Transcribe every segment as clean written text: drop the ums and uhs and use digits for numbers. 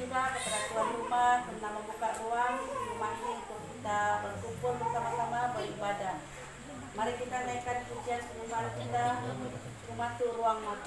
juga kepada tuan rumah telah membuka ruang rumah ini untuk kita berkumpul bersama-sama beribadah. Mari kita naikkan pujian penyembahan kita, rumah tu ruang Maha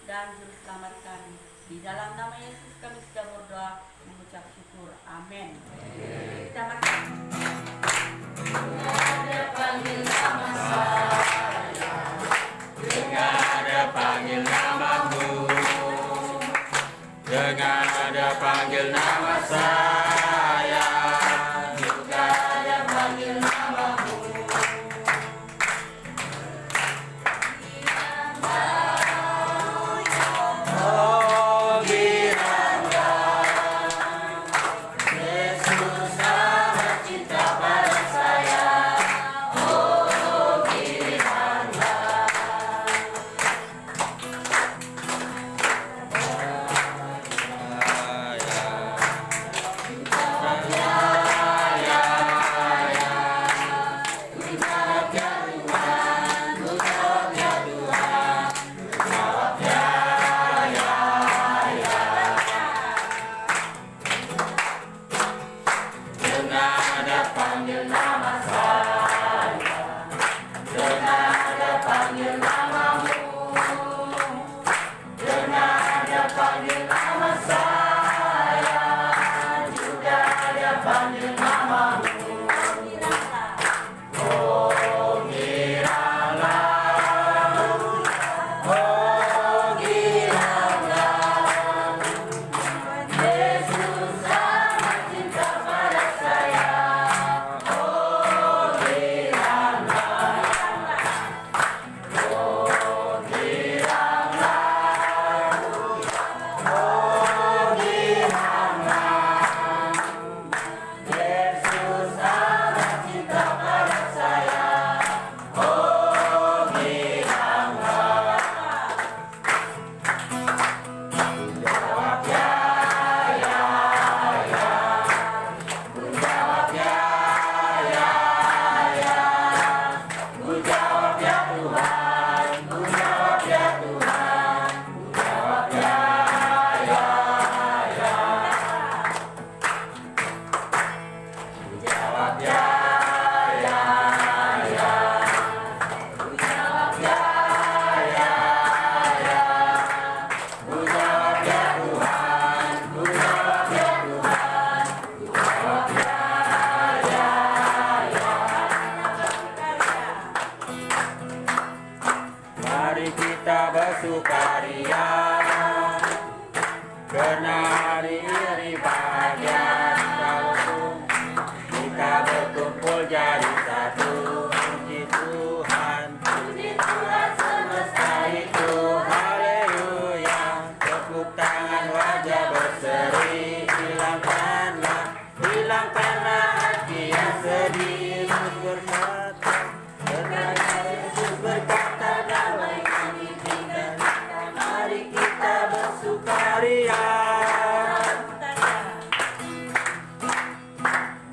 dan Juru Selamat kami. Di dalam nama Yesus kami sudah berdoa mengucap syukur. Amin. Kita makan. Ada panggil nama saya, dengan ada panggil namamu, dengan ada panggil nama saya, juga ada panggil namamu. Mari kita bersukaria karena hari ini bahagia kita berkumpul jadi satu. Puji Tuhan semesta itu, haleluya. Tepuk tangan, wajah berseri, hilangkanlah hati yang sedih. Yesus berkata, Yesus berkata, damai kami tinggalkan. Mari kita bersukaria.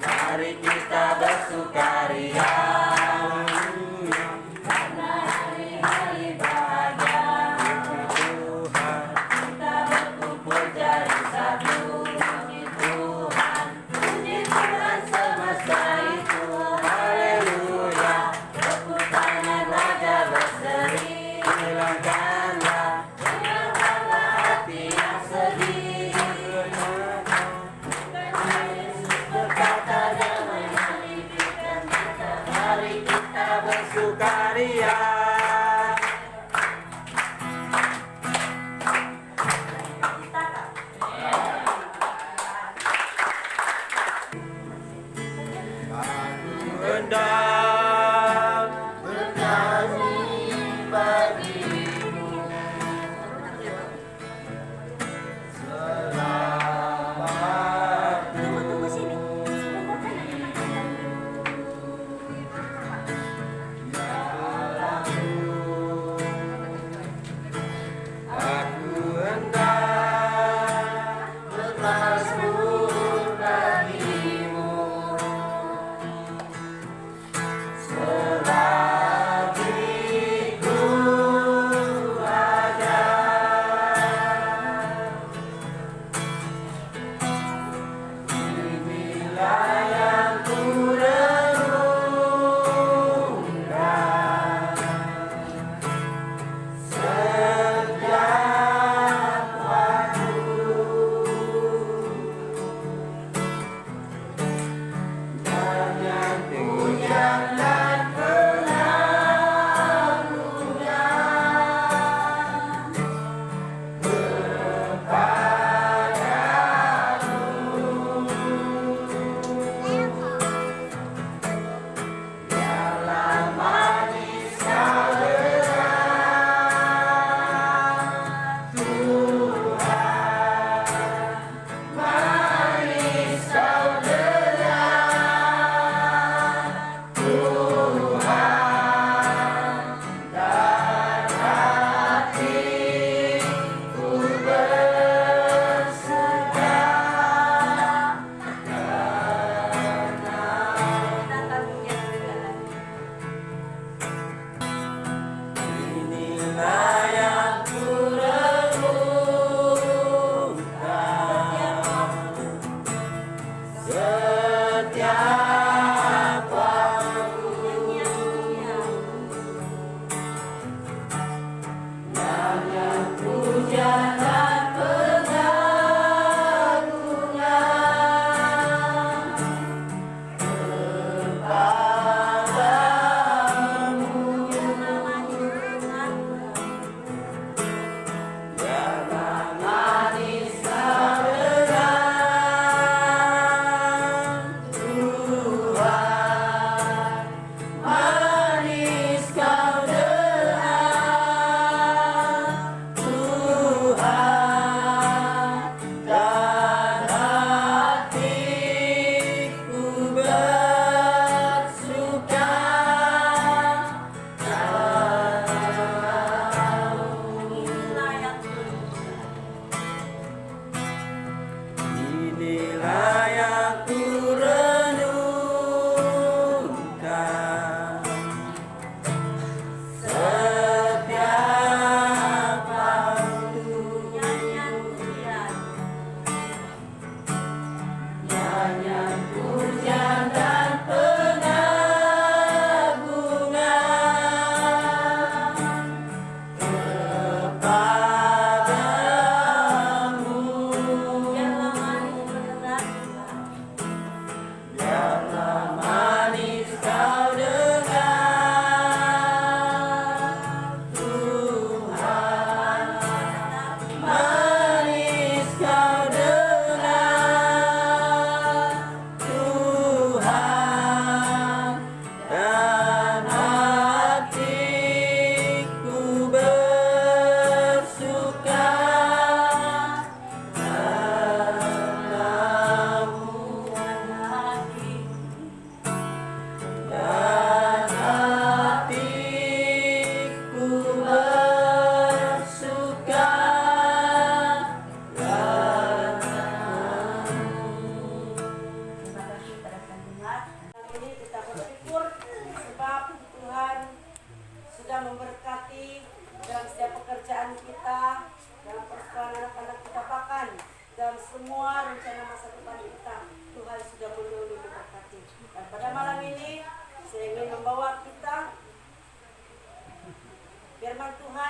Mari kita bersukaria. Karena hari-hari bahagia. Tuhan, kita berkumpul jadi satu. Puji Tuhan, puji Tuhan semesta itu, haleluya. Tepuk tangan, wajah berseri, hilangkanlah hati yang sedih. Yesus berkata, damai hadikan kita. Mari kita bersukaria. Hendak bernyanyi bagimu selamat. Tunggu sini. Aku hendak bermazmur bagimu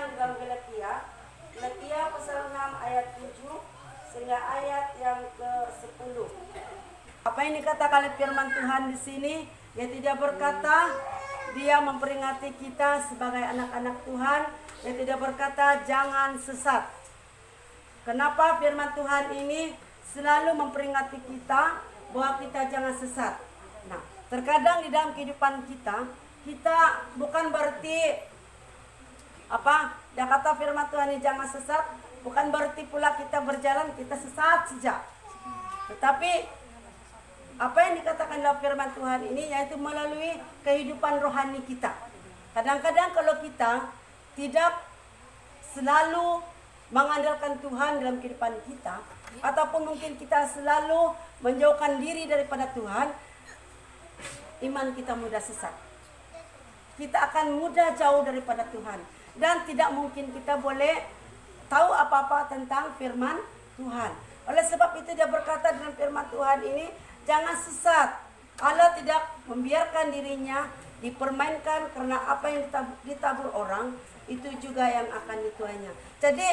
firman dalam Galatia pasal 6 ayat 7 sehingga ayat yang ke-10. Apa yang dikatakan oleh firman Tuhan di sini? Dia tidak berkata dia memperingati kita sebagai anak-anak Tuhan. Dia tidak berkata jangan sesat. Kenapa firman Tuhan ini selalu memperingati kita bahwa kita jangan sesat? Nah, terkadang di dalam kehidupan kita bukan berarti dia kata firman Tuhan ini jangan sesat, bukan berarti pula kita berjalan kita sesat saja. Tetapi apa yang dikatakan dalam firman Tuhan ini yaitu melalui kehidupan rohani kita. Kadang-kadang kalau kita tidak selalu mengandalkan Tuhan dalam kehidupan kita, ataupun mungkin kita selalu menjauhkan diri daripada Tuhan, iman kita mudah sesat. Kita akan mudah jauh daripada Tuhan. Dan tidak mungkin kita boleh tahu apa-apa tentang firman Tuhan. Oleh sebab itu dia berkata dalam firman Tuhan ini, jangan sesat. Allah tidak membiarkan dirinya dipermainkan karena apa yang ditabur orang, itu juga yang akan dituainya. Jadi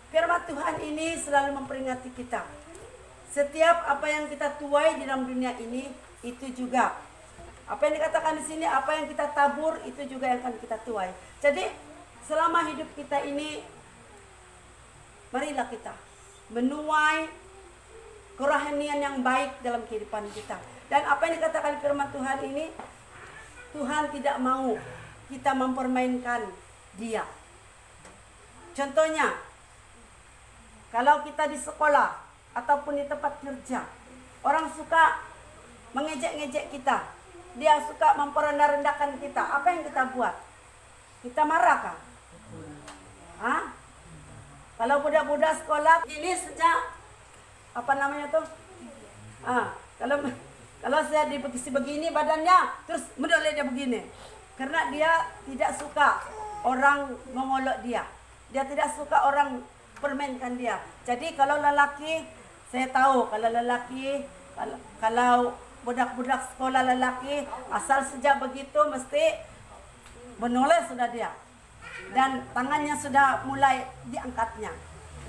firman Tuhan ini selalu memperingati kita. Setiap apa yang kita tuai di dalam dunia ini, itu juga. Apa yang dikatakan di sini, apa yang kita tabur, itu juga yang akan kita tuai. Jadi selama hidup kita ini, marilah kita menuai kerohanian yang baik dalam kehidupan kita. Dan apa yang dikatakan firman Tuhan ini, Tuhan tidak mau kita mempermainkan Dia. Contohnya, kalau kita di sekolah ataupun di tempat kerja, orang suka mengejek-ngejek kita, dia suka memperendah-rendahkan kita. Apa yang kita buat? Kita marah kah? Kalau budak-budak sekolah ini sejak kalau saya dibegisi begini badannya, terus menoleh dia begini, karena dia tidak suka orang mengolok dia, dia tidak suka orang permainkan dia. Jadi kalau lelaki, saya tahu kalau lelaki, kalau budak-budak sekolah lelaki, asal sejak begitu mesti menoleh sudah dia, dan tangannya sudah mulai diangkatnya.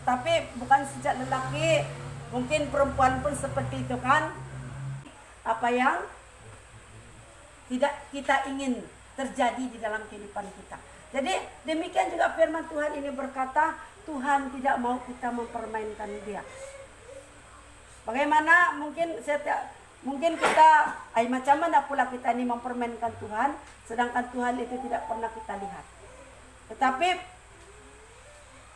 Tapi bukan sejak lelaki, mungkin perempuan pun seperti itu kan. Apa yang tidak kita ingin terjadi di dalam kehidupan kita. Jadi demikian juga firman Tuhan ini berkata, Tuhan tidak mau kita mempermainkan Dia. Bagaimana mungkin kita, macam mana pula kita ini mempermainkan Tuhan, sedangkan Tuhan itu tidak pernah kita lihat. Tetapi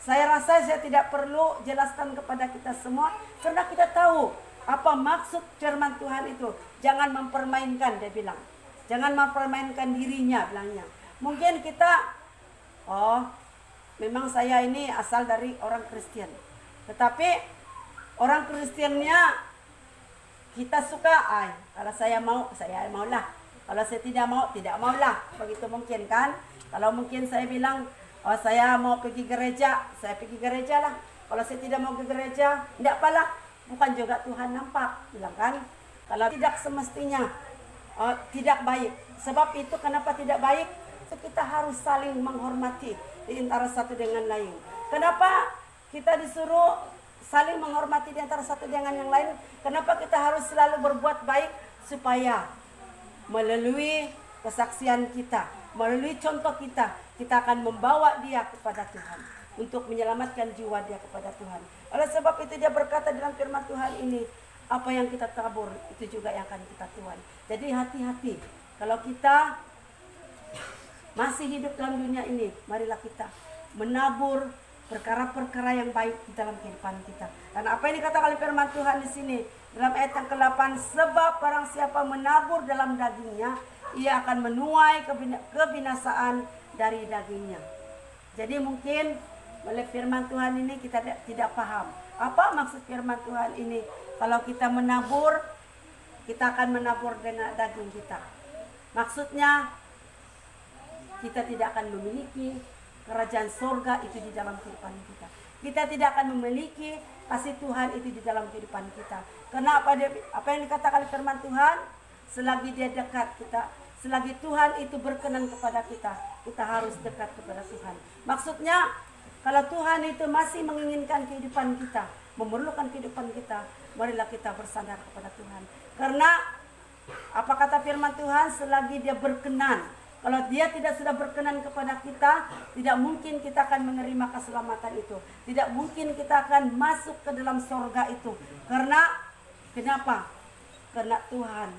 saya rasa saya tidak perlu jelaskan kepada kita semua, karena kita tahu apa maksud firman Tuhan itu. Jangan mempermainkan, dia bilang. Jangan mempermainkan dirinya, bilangnya. Mungkin kita, memang saya ini asal dari orang Kristen. Tetapi orang Kristennya kita suka, kalau saya maulah. Kalau saya tidak maulah. Begitu mungkin kan. Kalau mungkin saya bilang, saya mau pergi gereja, saya pergi gereja lah. Kalau saya tidak mau ke gereja, tidak apalah. Bukan juga Tuhan nampak, bilang kan. Kalau tidak semestinya, tidak baik. Sebab itu kenapa tidak baik? Kita harus saling menghormati di antara satu dengan lain. Kenapa kita disuruh saling menghormati di antara satu dengan yang lain? Kenapa kita harus selalu berbuat baik? Supaya melalui kesaksian kita, melalui contoh kita, kita akan membawa dia kepada Tuhan, untuk menyelamatkan jiwa dia kepada Tuhan. Oleh sebab itu dia berkata dalam firman Tuhan ini, apa yang kita tabur itu juga yang akan kita tuai. Jadi hati-hati. Kalau kita masih hidup dalam dunia ini, marilah kita menabur perkara-perkara yang baik di dalam kehidupan kita. Dan apa yang dikatakan oleh firman Tuhan di sini dalam ayat yang ke-8, sebab barang siapa menabur dalam dagingnya, ia akan menuai kebinasaan dari dagingnya. Jadi mungkin oleh firman Tuhan ini kita tidak paham apa maksud firman Tuhan ini. Kalau kita menabur, kita akan menabur dengan daging kita. Maksudnya kita tidak akan memiliki kerajaan surga itu di dalam kehidupan kita. Kita tidak akan memiliki kasih Tuhan itu di dalam kehidupan kita. Karena apa yang dikatakan firman Tuhan, selagi dia dekat kita, selagi Tuhan itu berkenan kepada kita, kita harus dekat kepada Tuhan. Maksudnya, kalau Tuhan itu masih menginginkan kehidupan kita, memerlukan kehidupan kita, marilah kita bersandar kepada Tuhan. Karena apa kata firman Tuhan, selagi dia berkenan, kalau dia tidak sudah berkenan kepada kita, tidak mungkin kita akan menerima keselamatan itu. Tidak mungkin kita akan masuk ke dalam sorga itu. Karena, kenapa? Karena Tuhan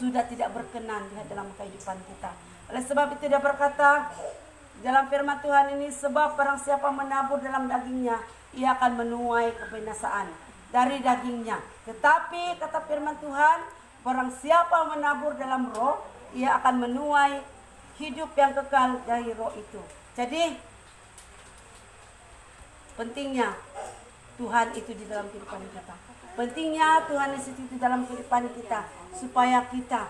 sudah tidak berkenan di dalam kehidupan kita. Oleh sebab itu dia berkata dalam firman Tuhan ini, sebab barang siapa menabur dalam dagingnya, ia akan menuai kebinasaan dari dagingnya. Tetapi kata firman Tuhan, barang siapa menabur dalam roh, ia akan menuai hidup yang kekal dari roh itu. Jadi pentingnya Tuhan itu di dalam kehidupan kita. Pentingnya Tuhan itu di dalam kehidupan kita, supaya kita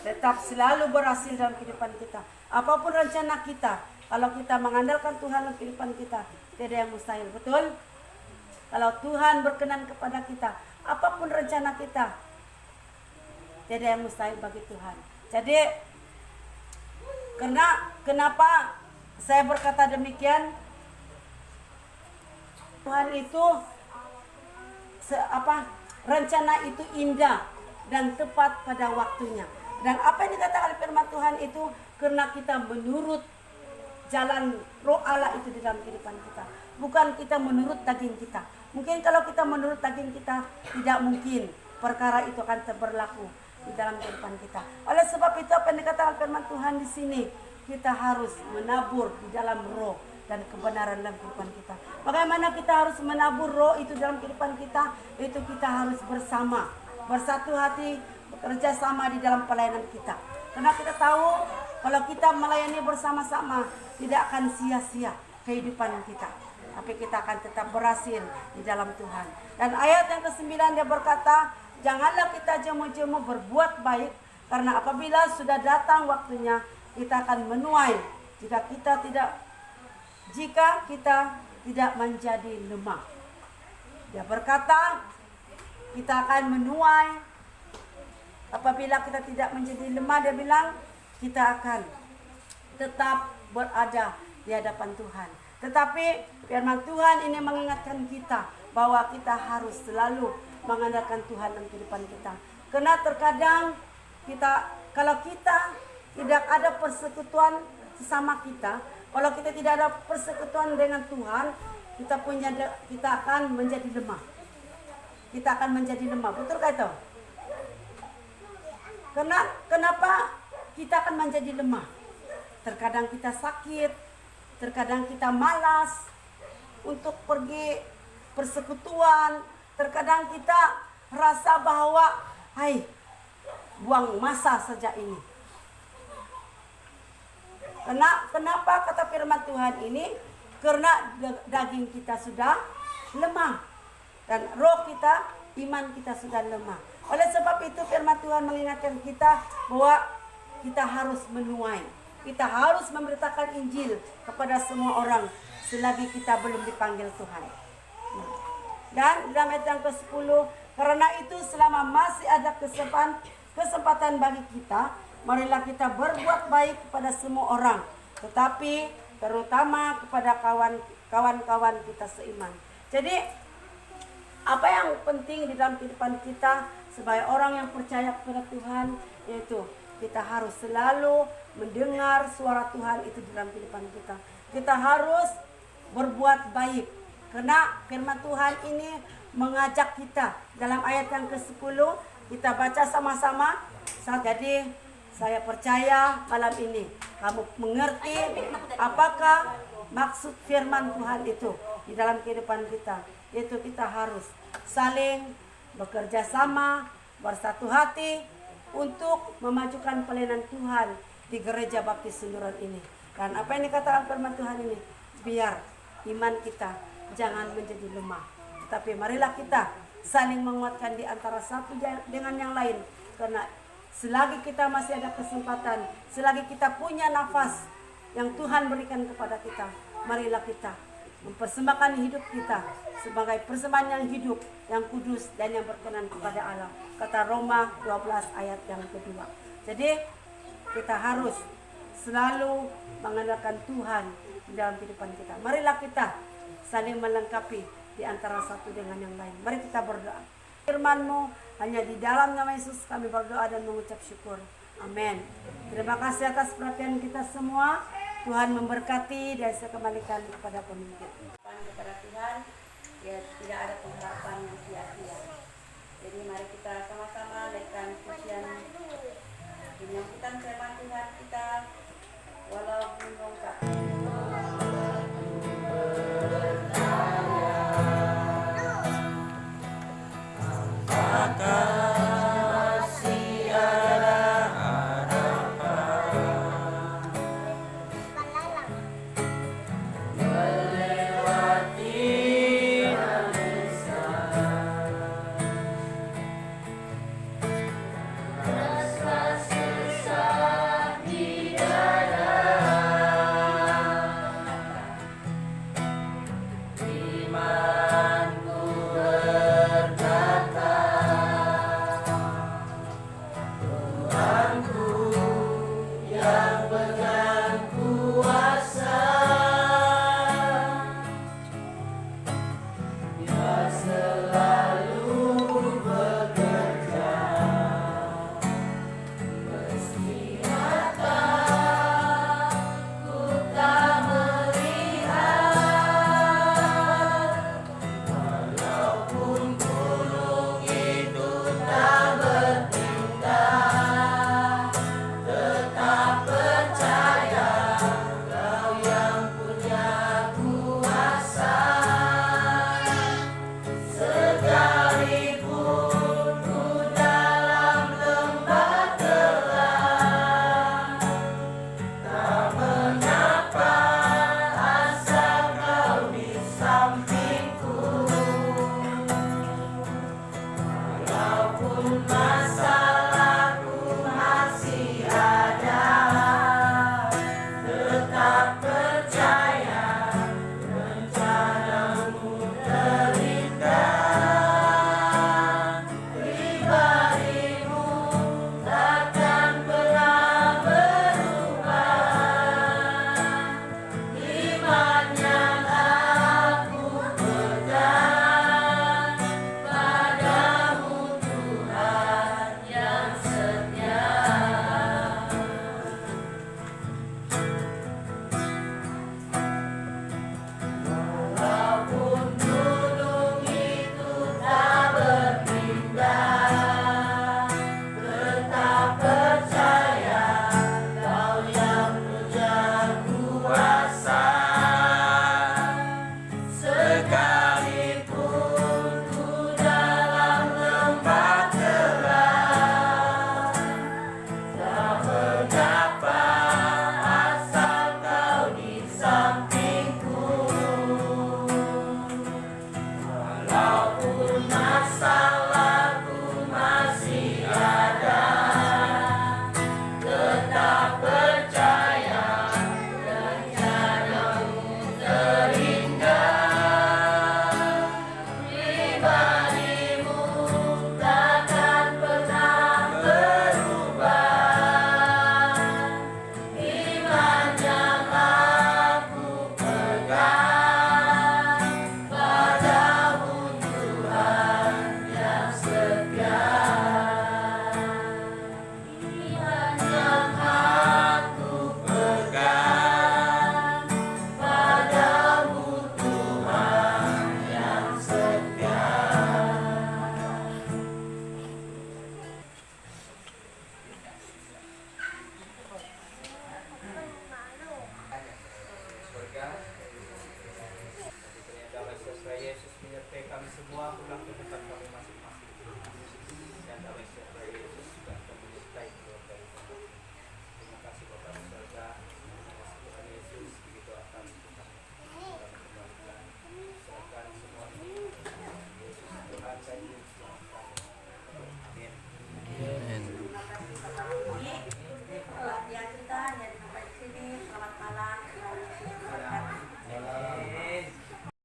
tetap selalu berhasil dalam kehidupan kita. Apapun rencana kita, kalau kita mengandalkan Tuhan dalam kehidupan kita, tidak ada yang mustahil. Betul? Kalau Tuhan berkenan kepada kita, apapun rencana kita, tidak ada yang mustahil bagi Tuhan. Jadi, kenapa saya berkata demikian? Tuhan itu rencana itu indah dan tepat pada waktunya. Dan apa yang dikatakan firman Tuhan itu karena kita menurut jalan roh Allah itu di dalam kehidupan kita. Bukan kita menurut daging kita. Mungkin kalau kita menurut daging kita, tidak mungkin perkara itu akan berlaku di dalam kehidupan kita. Oleh sebab itu apa yang dikatakan firman Tuhan di sini, kita harus menabur di dalam roh dan kebenaran dalam kehidupan kita. Bagaimana kita harus menabur roh itu dalam kehidupan kita? Itu kita harus bersama, bersatu hati, bekerja sama di dalam pelayanan kita. Karena kita tahu kalau kita melayani bersama-sama, tidak akan sia-sia kehidupan kita, tapi kita akan tetap berhasil di dalam Tuhan. Dan ayat yang ke-9 dia berkata, janganlah kita jemu-jemu berbuat baik, karena apabila sudah datang waktunya, kita akan menuai jika kita tidak menjadi lemah. Dia berkata, kita akan menuai apabila kita tidak menjadi lemah. Dia bilang, kita akan tetap berada di hadapan Tuhan. Tetapi firman Tuhan ini mengingatkan kita bahwa kita harus selalu mengandalkan Tuhan dalam kehidupan kita. Karena terkadang kalau kita tidak ada persekutuan sesama kita, kalau kita tidak ada persekutuan dengan Tuhan, kita akan menjadi lemah. Kita akan menjadi lemah. Betul itu? Kenapa kita akan menjadi lemah? Terkadang kita sakit, terkadang kita malas untuk pergi persekutuan, terkadang kita rasa bahwa, buang masa saja ini. Kenapa kata firman Tuhan ini? Karena daging kita sudah lemah dan roh kita, iman kita sudah lemah. Oleh sebab itu firman Tuhan mengingatkan kita bahwa kita harus menuai, kita harus memberitakan Injil kepada semua orang selagi kita belum dipanggil Tuhan. Dan dalam ayat yang ke-10, karena itu selama masih ada kesempatan bagi kita, marilah kita berbuat baik kepada semua orang, tetapi terutama kepada kawan-kawan kita seiman. Jadi apa yang penting di dalam kehidupan kita sebagai orang yang percaya kepada Tuhan, yaitu kita harus selalu mendengar suara Tuhan itu di dalam kehidupan kita. Kita harus berbuat baik, karena firman Tuhan ini mengajak kita dalam ayat yang ke-10. Kita baca sama-sama. Jadi saya percaya malam ini kamu mengerti apakah maksud firman Tuhan itu di dalam kehidupan kita. Yaitu kita harus saling bekerja sama, bersatu hati untuk memajukan pelayanan Tuhan di Gereja Baptis Sunduran ini. Dan apa yang dikatakan firman Tuhan ini, biar iman kita jangan menjadi lemah, tetapi marilah kita saling menguatkan di antara satu dengan yang lain. Karena selagi kita masih ada kesempatan, selagi kita punya nafas yang Tuhan berikan kepada kita, marilah kita mempersembahkan hidup kita sebagai persembahan yang hidup, yang kudus dan yang berkenan kepada Allah. Kata Roma 12 ayat yang kedua. Jadi kita harus selalu mengandalkan Tuhan di dalam kehidupan kita. Marilah kita saling melengkapi di antara satu dengan yang lain. Mari kita berdoa. Firman-Mu, hanya di dalam nama Yesus kami berdoa dan mengucap syukur. Amin. Terima kasih atas perhatian kita semua. Tuhan memberkati dan saya kembalikan kepada pemimpin. Kepada Tuhan, ya tidak ada pengharapan yang sia-sia. Jadi mari kita sama-sama naikkan pujian